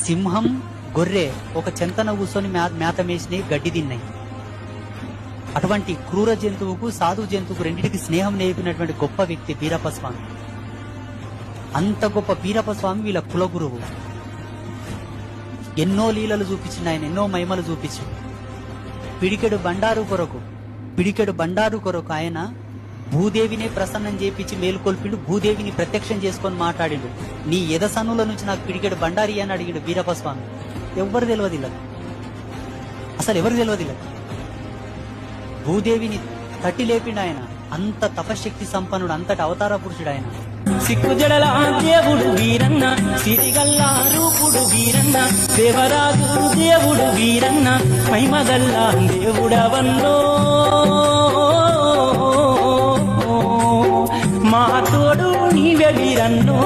సింహం గొర్రె ఒక చెంతన కూర్చొని మేత మేసినాయి, గడ్డి తిన్నాయి. అటువంటి క్రూర జంతువుకు సాధు జంతువుకు రెండింటికి స్నేహం నేర్పినటువంటి గొప్ప వ్యక్తి బీరప్ప స్వామి. అంత గొప్ప బీరప్ప స్వామి వీళ్ళ కులగురువు. ఎన్నో లీలలు చూపించిన ఆయన, ఎన్నో మహిమలు చూపించింది. పిడికెడు బండారు కొరకు ఆయన భూదేవినే ప్రసన్నం చేపించి మేలుకొల్పిండు. భూదేవిని ప్రత్యక్షం చేసుకొని మాట్లాడిండు. నీ ఎదసన్నుల నుంచి నాకు పిడికెడు బండారి అని అడిగిండు బీరప్ప స్వామి. ఎవరు తెలియదు ఇలా, అసలు ఎవరు తెలియదు ఇలా. భూదేవిని తట్టి లేపిండు ఆయన. అంత తపశక్తి సంపన్నుడు, అంతటి అవతార పురుషుడు ఆయన. సిక్కుజడల దేవుడు వీరన్న, సిరిగల్లా రూపుడు వీరన్న, దేవరాజు దేవుడు వీరన్న, మహిమగల్లా దేవుడవన్నో. మా తోడు నీవే వీరన్నో.